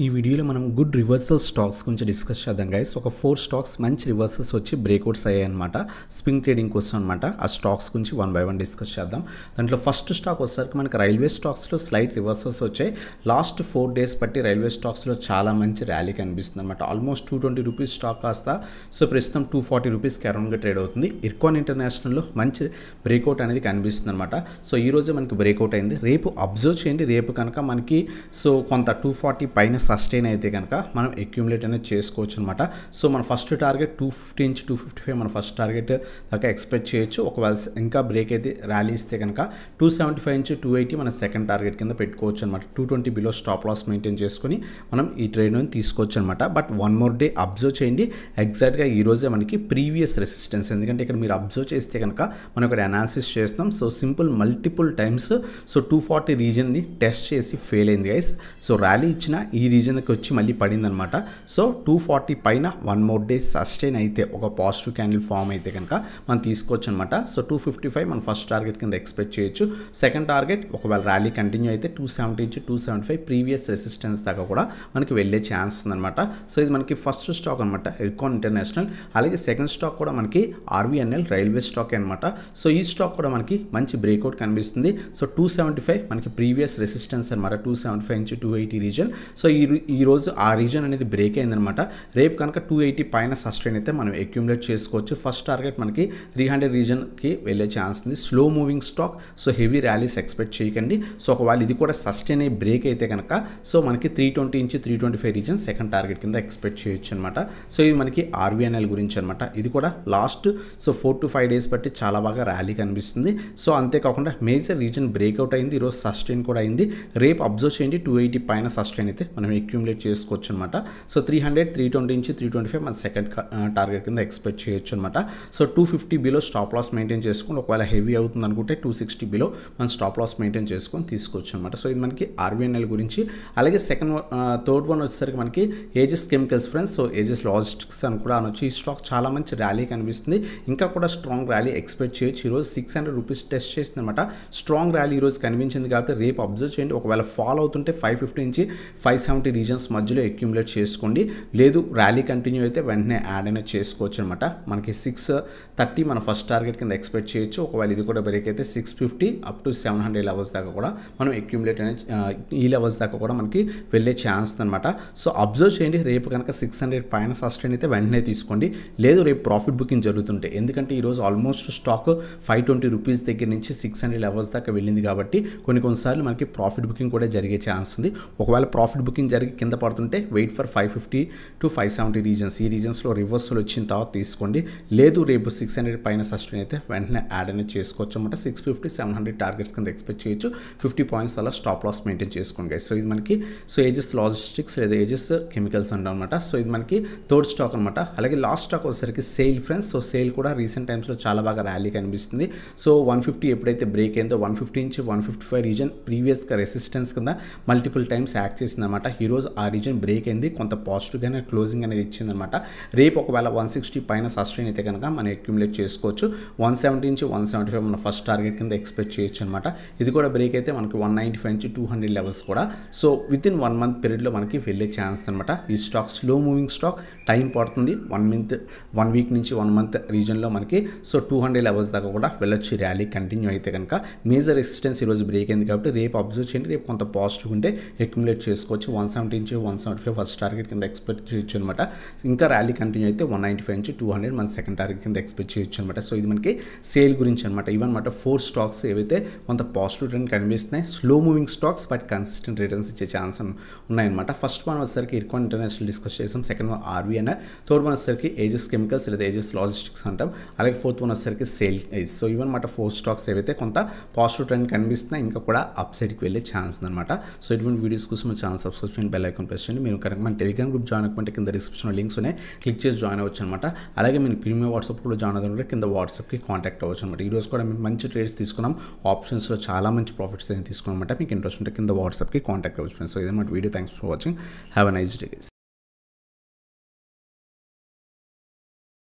ఈ వీడియోలో మనం గుడ్ రివర్సల్ స్టాక్స్ గురించి డిస్కస్ చేద్దాం గైస్. ఒక 4 స్టాక్స్ మంచి రివర్సల్స్ వచ్చి బ్రేక్అవుట్స్ అయ్యాయి అనమాట. స్వింగ్ ట్రేడింగ్ కోసం అనమాట. ఆ స్టాక్స్ గురించి 1 by 1 డిస్కస్ చేద్దాం. దాంట్లో ఫస్ట్ స్టాక్ వచ్చేసరికి మనకి రైల్వే స్టాక్స్లో స్లైట్ రివర్సల్స్ వచ్చాయి. లాస్ట్ 4 days బట్టి రైల్వే స్టాక్స్లో చాలా మంచి ర్యాలీ కనిపిస్తుంది అనమాట. ఆల్మోస్ట్ 220 రూపీస్ స్టాక్ కాస్త ప్రస్తుతం 240 రూపీస్కి అరౌండ్గా ట్రేడ్ అవుతుంది. ఇర్కాన్ ఇంటర్నేషనల్లో మంచి బ్రేక్అవుట్ అనేది కనిపిస్తుంది అనమాట. ఈ రోజే మనకి బ్రేక్అవుట్ అయింది. రేపు అబ్జర్వ్ చేయండి. రేపు కనుక మనకి కొంత 240 పైన సస్టైన్ అయితే కనుక మనం అక్యూములేట్ అనేది చేసుకోవచ్చు అనమాట. మన ఫస్ట్ టార్గెట్ 250 నుంచి 255 మన ఫస్ట్ టార్గెట్ దాకా ఎక్స్పెక్ట్ చేయొచ్చు. ఒకవేళ ఇంకా బ్రేక్ అయితే ర్యాలీ ఇస్తే కనుక 275 నుంచి 280 మన సెకండ్ టార్గెట్ కింద పెట్టుకోవచ్చు అనమాట. 220 బిలో స్టాప్ లాస్ మెయింటైన్ చేసుకుని మనం ఈ ట్రేడ్ తీసుకోవచ్చు అనమాట. బట్ 1 more day అబ్జర్వ్ చేయండి. ఎగ్జాక్ట్గా ఈ రోజే మనకి ప్రీవియస్ రెసిస్టెన్స్, ఎందుకంటే ఇక్కడ మీరు అబ్జర్వ్ చేస్తే కనుక మనం ఇక్కడ అనాలిసిస్ చేస్తాం. సింపుల్ మల్టిపుల్ టైమ్స్ 240 రీజన్ని టెస్ట్ చేసి ఫెయిల్ అయింది గైస్. ర్యాలీ ఇచ్చిన ఈ రీజన్కి వచ్చి మళ్ళీ పడింది అనమాట. 240 పైన 1 more day సస్టైన్ అయితే ఒక పాజిటివ్ క్యాండిల్ ఫామ్ అయితే కనుక మనం తీసుకోవచ్చు అనమాట. 255 మన ఫస్ట్ టార్గెట్ కింద ఎక్స్పెక్ట్ చేయొచ్చు. సెకండ్ టార్గెట్ ఒకవేళ ర్యాలీ కంటిన్యూ అయితే 270 నుంచి 275 ప్రీవియస్ రెసిస్టెన్స్ దాకా కూడా మనకి వెళ్ళే ఛాన్స్ ఉందన్నమాట. ఇది మనకి ఫస్ట్ స్టాక్ అనమాట, ఇర్కాన్ ఇంటర్నేషనల్. అలాగే సెకండ్ స్టాక్ కూడా మనకి ఆర్వీఎన్ఎల్ రైల్వే స్టాక్ అనమాట. ఈ స్టాక్ కూడా మనకి మంచి బ్రేక్అవుట్ కనిపిస్తుంది. 275 మనకి ప్రీవియస్ రెసిస్టెన్స్ అనమాట. 275 నుంచి 280 రీజన్. ఈ రోజు ఆ రీజన్ అనేది బ్రేక్ అయిందనమాట. రేపు కనుక 280 పైన సస్టైన్ అయితే మనం అక్యూములేట్ చేసుకోవచ్చు. ఫస్ట్ టార్గెట్ మనకి 300 రీజన్కి వెళ్ళే ఛాన్స్ ఉంది. Slow moving stock, heavy rallies expect చేయకండి. ఒకవేళ ఇది కూడా సస్టైన్ అయ్యి బ్రేక్ అయితే కనుక మనకి 320 నుంచి 325 రీజన్ సెకండ్ టార్గెట్ కింద ఎక్స్పెక్ట్ చేయొచ్చు అనమాట. ఇది మనకి ఆర్వీఎన్ఎల్ గురించి అనమాట. ఇది కూడా లాస్ట్ 4 to 5 days బట్టి చాలా బాగా ర్యాలీ కనిపిస్తుంది. అంతేకాకుండా మేజర్ రీజన్ బ్రేక్అవుట్ అయింది. ఈరోజు సస్టైన్ కూడా అయింది. రేపు అబ్జర్వ్ చేయండి. 280 పైన సస్టైన్ అయితే మనం అక్యూములేట్ చేసుకోవచ్చు అనమాట. 300, 320 నుంచి 325 మన సెకండ్ టార్గెట్ కింద ఎక్స్పెక్ట్ చేయొచ్చు అనమాట. 250 బిలో స్టాప్ లాస్ మెయింటైన్ చేసుకుని ఒకవేళ హెవీ అవుతుంది అనుకుంటే 260 బిలో మనం స్టాప్ లాస్ మెయింటైన్ చేసుకొని తీసుకోవచ్చు అనమాట. ఇది మనకి ఆర్వీఎన్ఎల్ గురించి. అలాగే థర్డ్ వన్ వచ్చేసరికి మనకి ages chemicals friends. Ages logistics అని కూడా అనొచ్చు. ఈ స్టాక్ చాలా మంచి ర్యాలీ కనిపిస్తుంది. ఇంకా కూడా స్ట్రాంగ్ ర్యాలీ ఎక్స్పెక్ట్ చేయొచ్చు. ఈరోజు 600 రూపీస్ టెస్ట్ చేసింది అనమాట. స్ట్రాంగ్ ర్యాలీ ఈరోజు కనిపించింది కాబట్టి రేపు అబ్జర్వ్ చేయండి. ఒకవేళ ఫాలో అవుతుంటే 550 నుంచి 570 రీజన్స్ మధ్యలో అక్యూములేట్ చేసుకోండి. లేదు ర్యాలీ కంటిన్యూ అయితే వెంటనే యాడ్ అనేది చేసుకోవచ్చు అనమాట. మనకి 630 మన ఫస్ట్ టార్గెట్ కింద ఎక్స్పెక్ట్ చేయొచ్చు. ఒకవేళ ఇది కూడా బ్రేక్ అయితే 650 అప్ టు 700 లెవెల్స్ దాకా కూడా మనం అక్యూములేట్ అనేది ఈ లెవెల్స్ దాకా కూడా మనకి వెళ్ళే ఛాన్స్ ఉందన్నమాట. అబ్జర్వ్ చేయండి. రేపు కనుక 600 పైన సస్టైన్ అయితే వెంటనే తీసుకోండి. లేదు రేపు ప్రాఫిట్ బుకింగ్ జరుగుతుంటే, ఎందుకంటే ఈరోజు ఆల్మోస్ట్ స్టాక్ 520 రూపీస్ దగ్గర నుంచి 600 లెవెల్స్ దాకా వెళ్ళింది కాబట్టి కొన్నిసార్లు మనకి ప్రాఫిట్ బుకింగ్ కూడా జరిగే ఛాన్స్ ఉంది. ఒకవేళ ప్రాఫిట్ బుకింగ్ జరిగి కింద పడుతుంటే వెయిట్ ఫర్ 550 to 570 రీజన్స్. ఈ రీజన్స్లో రివర్సల్ వచ్చిన తర్వాత తీసుకోండి. లేదు రేపు 600 పైన సస్టైన్ అయితే వెంటనే యాడ్ అనేది చేసుకోవచ్చు అనమాట. 650, 700 టార్గెట్స్ కింద ఎక్స్పెక్ట్ చేయొచ్చు. 50 పాయింట్స్ అలా స్టాప్ లాస్ మెయింటైన్ చేసుకోండి గైస్. ఇది మనకి ఏజెస్ లాజిస్టిక్స్ లేదా ఏజెస్ కెమికల్స్ అంటాం అనమాట. ఇది మనకి థర్డ్ స్టాక్ అనమాట. అలాగే లాస్ట్ స్టాక్ వచ్చేసరికి సేల్ ఫ్రెండ్స్. సేల్ కూడా రీసెంట్ టైమ్స్లో చాలా బాగా ర్యాలీ కనిపిస్తుంది. 150 ఎప్పుడైతే బ్రేక్ అయిందో 150 నుంచి 155 రీజన్ ప్రీవియస్గా రెసిస్టెన్స్ కింద మల్టిపుల్ టైమ్స్ యాక్ట్ చేసిందన్నమాట. ఈరోజు ఆ రీజన్ బ్రేక్ అయింది. కొంత పాజిటివ్గానే క్లోజింగ్ అనేది ఇచ్చిందనమాట. రేపు ఒకవేళ 160 పైన సస్టైన్ అయితే కనుక మనం అక్యూములేట్ చేసుకోవచ్చు. 170 నుంచి 175 మన ఫస్ట్ టార్గెట్ కింద ఎక్స్పెక్ట్ చేయొచ్చు అనమాట. ఇది కూడా బ్రేక్ అయితే మనకి 195 నుంచి 200 లెవెల్స్ కూడా విత్ ఇన్ 1 month పీరియడ్లో మనకి వెళ్ళే ఛాన్స్ అనమాట. ఈ stock slow moving stock, time పడుతుంది. 1 week నుంచి 1 month రీజన్లో మనకి 200 లెవెల్స్ దాకా కూడా వెళ్ళొచ్చు. ర్యాలీ కంటిన్యూ అయితే కనుక మేజర్ రెసిస్టెన్స్ ఈరోజు బ్రేక్ అయింది కాబట్టి రేపు అబ్జర్వ్ చేయండి. రేపు కొంత పాజిటివ్ ఉంటే అక్యుములేట్ చేసుకోవచ్చు. 170 నుంచి 175 ఫస్ట్ టార్గెట్ కింద ఎక్స్పెక్ట్ చేయొచ్చు అనమాట. ఇంకా ర్యాలీ కంటిన్యూ అయితే 195 నుంచి 200 మన సెకండ్ టార్గెట్ కింద ఎక్స్పెక్ట్ చేయొచ్చు అనమాట. ఇది మనకి సేల్ గురించి అనమాట. ఇవన్నమాట 4 స్టాక్స్ ఏవైతే కొంత పాజిటివ్ ట్రెండ్ కనిపిస్తున్నాయి. Slow moving stocks but consistent returns ఇచ్చే ఛాన్స్ ఉన్నాయన్నమాట. ఫస్ట్ వన్ వచ్చేసరికి ఇర్కాన్ ఇంటర్నేషనల్ డిస్కస్ చేసాం. Second one RVNL. Third one వచ్చేసరికి ఏజెస్ కెమికల్స్ లేదా ఏజెస్ లాజిస్టిక్స్ అంటాం. అలాగే ఫోర్త్ వన్ వచ్చేసరికి సేల్. ఇవన్నమాట 4 స్టాక్స్ ఏవైతే కొంత పాజిటివ్ ట్రెండ్ కనిపిస్తున్నాయి. ఇంకా కూడా అప్ సైడ్కి వెళ్ళే ఛాన్స్ ఉందన్నమాట. ఇటువంటి వీడియోస్ కోసం మన ఛానల్ సబ్స్క్రైబ్ చేయండి, బెల్ ఐకాన్ ప్రెస్ చేయండి. మీరు కనుక మన టెలిగ్రామ్ గ్రూప్ జాయిన్ అవ్వకుంటే కింద డిస్క్రిప్షన్లో లింక్స్ ఉన్నాయి, క్లిక్ చేసి జాయిన్ అవ్వచ్చు అనమాట. అలాగే మీరు ప్రీమియం వాట్సాప్ కూడా జాయిన్ అవ్వాలంటే కింద వాట్సాప్కి కాంటాక్ట్ అవ్వచ్చు అనమాట. ఈరోజు కూడా మేము మంచి ట్రేడ్స్ తీసుకున్నాం. ఆప్షన్స్లో చాలా మంచి ప్రాఫిట్స్ తీసుకున్నాం అనమాట. మీకు ఇంట్రెస్ట్ ఉంటే కింద వాట్సాప్కి కాంటాక్ట్ అవ్వచ్చు ఫ్రెండ్స్. ఇదన్నమాట video. Thanks for watching. Have a nice day.